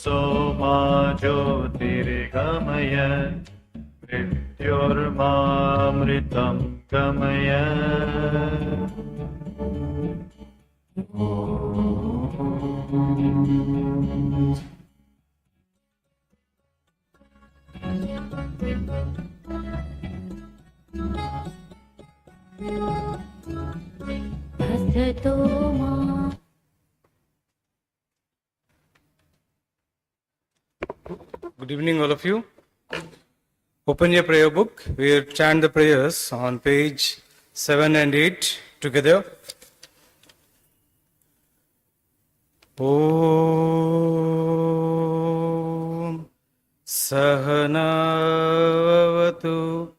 सोमा ज्योतिर्गमय मृत्युर्मामृतं गमय असतो मा. Good evening, all of you. Open your prayer book. We'll chant the prayers on page 7 and 8 together. Om Sahanavatu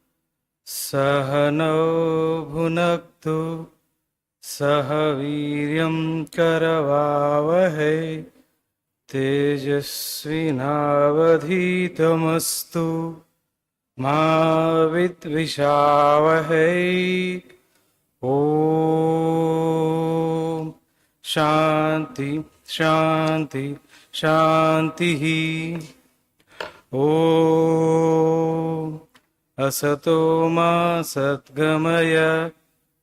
Sahano Bhunaktu Sahaviryam Karavavahe तेजस्विनावधीतमस्तु मा विद्विषावहै. ॐ शान्ति शान्ति शान्तिः. ॐ असतो मा सद्गमय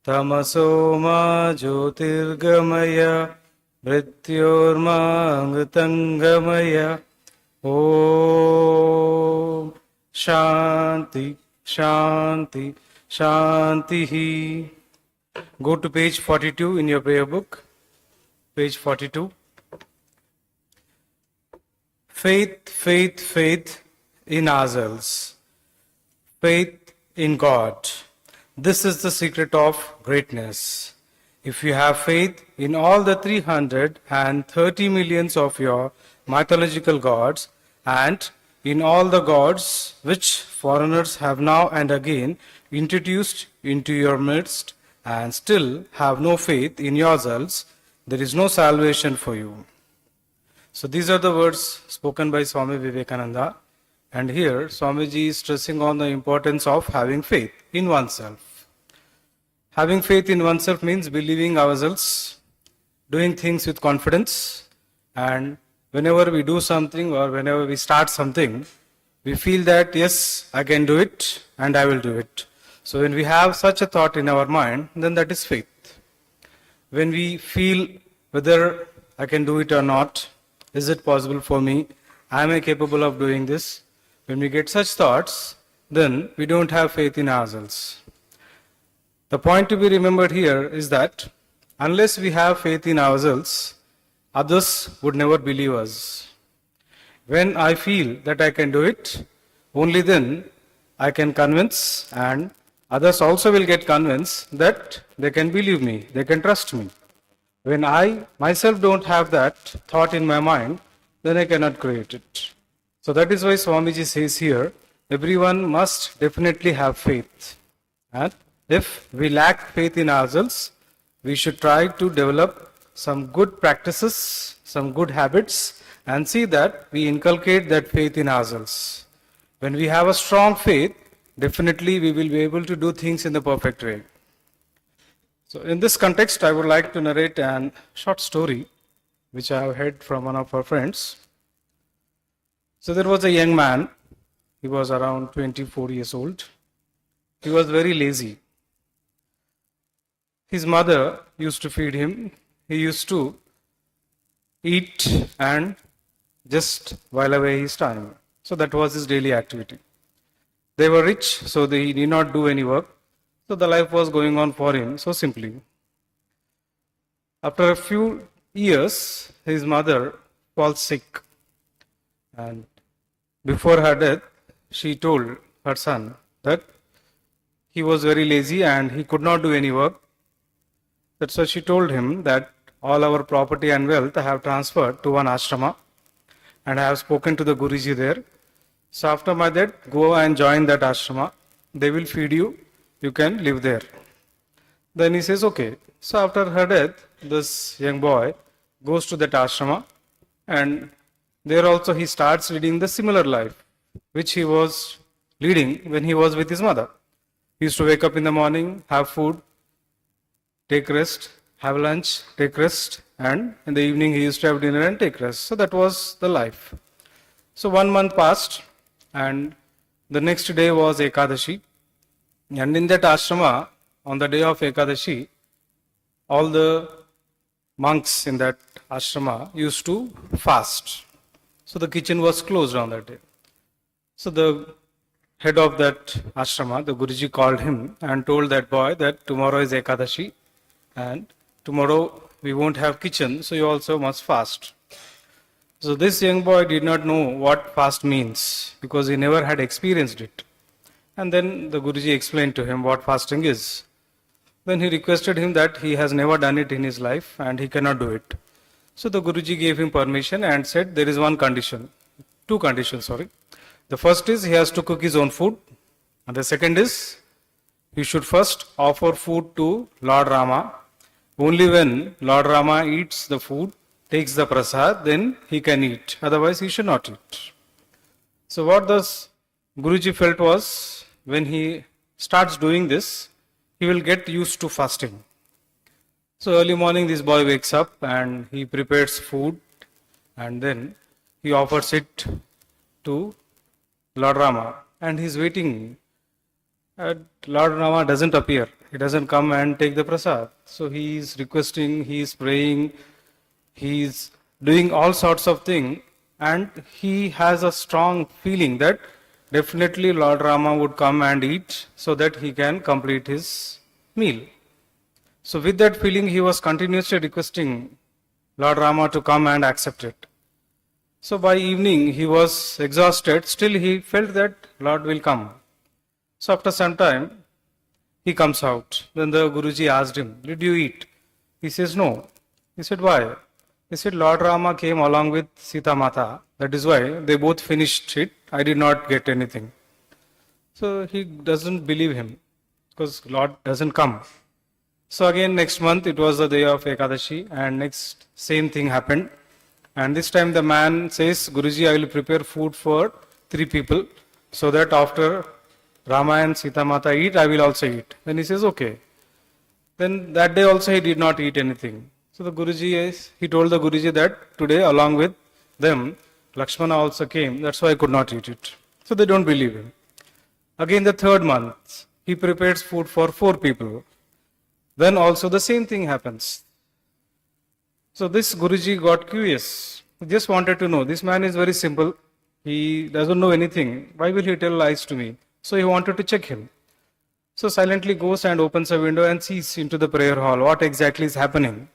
तमसो मा ज्योतिर्गमय मृत्योर्मामृतङ्गमय. ॐ शान्ति शान्ति शान्तिः. Go to page 42 in your prayer book. Page 42. Faith, faith, faith in ourselves. Faith in God. This is the secret of greatness. If you have faith in all the 330 millions of your mythological gods and in all the gods which foreigners have now and again introduced into your midst and still have no faith in yourselves, there is no salvation for you. So these are the words spoken by Swami Vivekananda, and here Swamiji is stressing on the importance of having faith in oneself. Having faith in oneself means believing ourselves, doing things with confidence, and whenever we do something or whenever we start something, we feel that yes, I can do it and I will do it. So when we have such a thought in our mind, then that is faith. When we feel whether I can do it or not, is it possible for me, am I capable of doing this? When we get such thoughts, then we don't have faith in ourselves. The point to be remembered here is that unless we have faith in ourselves, others would never believe us. When I feel that I can do it, only then I can convince, and others also will get convinced that they can believe me, they can trust me. When I myself don't have that thought in my mind, then I cannot create it. So that is why Swamiji says here, everyone must definitely have faith. And if we lack faith in ourselves, we should try to develop some good practices, some good habits, and see that we inculcate that faith in ourselves. When we have a strong faith, definitely we will be able to do things in the perfect way. So in this context, I would like to narrate a short story which I have heard from one of our friends. So there was a young man, he was around 24 years old. He was very lazy. His mother used to feed him. He used to eat and just while away his time. So that was his daily activity. They were rich, so they did not do any work. So the life was going on for him so simply. After a few years, his mother falls sick. And before her death, she told her son that he was very lazy and he could not do any work. That's why she told him that all our property and wealth I have transferred to one ashrama, and I have spoken to the Guruji there. So after my death, go and join that ashrama. They will feed you. You can live there. Then he says, okay. So after her death, this young boy goes to that ashrama, and there also he starts leading the similar life which he was leading when he was with his mother. He used to wake up in the morning, have food, take rest, have lunch, take rest, and in the evening he used to have dinner and take rest. So that was the life. So 1 month passed, and the next day was Ekadashi. And in that ashrama, on the day of Ekadashi, all the monks in that ashrama used to fast. So the kitchen was closed on that day. So the head of that ashrama, the Guruji, called him and told that boy that tomorrow is Ekadashi and tomorrow we won't have kitchen, so you also must fast. So this young boy did not know what fast means because he never had experienced it. And then the Guruji explained to him what fasting is. Then he requested him that he has never done it in his life and he cannot do it. So the Guruji gave him permission and said there is one condition, two conditions, sorry. The first is he has to cook his own food, and the second is he should first offer food to Lord Rama. Only when Lord Rama eats the food, takes the prasad, then he can eat. Otherwise, he should not eat. So what thus Guruji felt was when he starts doing this, he will get used to fasting. So early morning, this boy wakes up and he prepares food, and then he offers it to Lord Rama, and he's waiting. Lord Rama doesn't appear. He doesn't come and take the prasad. So he is requesting, he is praying, he is doing all sorts of things, and he has a strong feeling that definitely Lord Rama would come and eat so that he can complete his meal. So with that feeling, he was continuously requesting Lord Rama to come and accept it. So by evening, he was exhausted. Still, he felt that Lord will come. So after some time, he comes out. Then the Guruji asked him, "Did you eat?" He says, "No." He said, "Why?" He said, "Lord Rama came along with Sita Mata. That is why they both finished it. I did not get anything." So he doesn't believe him because Lord doesn't come. So again, next month, it was the day of Ekadashi, and next same thing happened. And this time the man says, "Guruji, I will prepare food for 3 people so that after Rama and Sita Mata eat, I will also eat." Then he says, "Okay." Then that day also he did not eat anything. So the Guruji, he told the Guruji that today along with them, Lakshmana also came, that's why I could not eat it. So they don't believe him. Again the 3rd month, he prepares food for 4 people. Then also the same thing happens. So this Guruji got curious. He just wanted to know, this man is very simple. He doesn't know anything. Why will he tell lies to me? So he wanted to check him. So silently goes and opens a window and sees into the prayer hall what exactly is happening.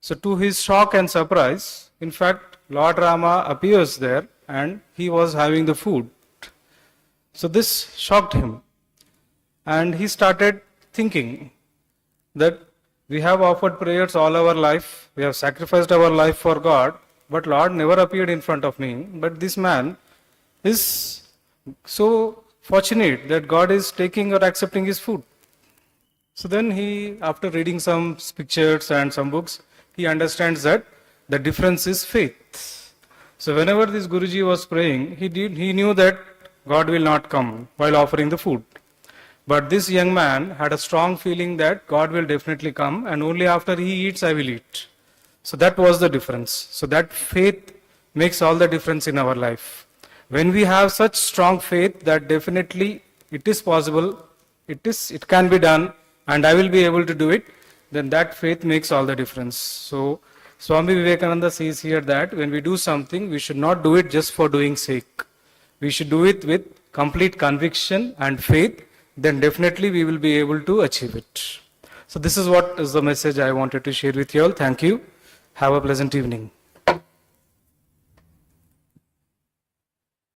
So to his shock and surprise, in fact, Lord Rama appears there and he was having the food. So this shocked him. And he started thinking that we have offered prayers all our life, we have sacrificed our life for God, but Lord never appeared in front of me. But this man is so fortunate that God is taking or accepting his food. So then he, after reading some pictures and some books, he understands that the difference is faith. So whenever this Guruji was praying, he knew that God will not come while offering the food. But this young man had a strong feeling that God will definitely come, and only after he eats, I will eat. So that was the difference. So that faith makes all the difference in our life. When we have such strong faith that definitely it is possible, it can be done, and I will be able to do it, then that faith makes all the difference. So Swami Vivekananda says here that when we do something, we should not do it just for doing sake. We should do it with complete conviction and faith, then definitely we will be able to achieve it. So this is what is the message I wanted to share with you all. Thank you. Have a pleasant evening.